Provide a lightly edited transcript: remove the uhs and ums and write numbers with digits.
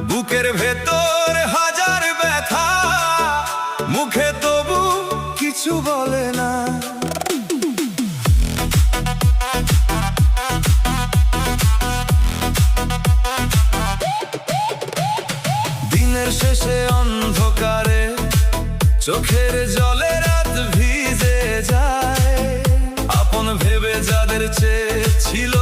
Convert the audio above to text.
বুকের ভেতর হাজার ব্যথা, মুখে তবু কিছু বলে না। দিনের শেষে অন্ধকারে চোখের জলে রাত ভিজে যায়, আপন ভেবে যাদের চেয়ে ছিল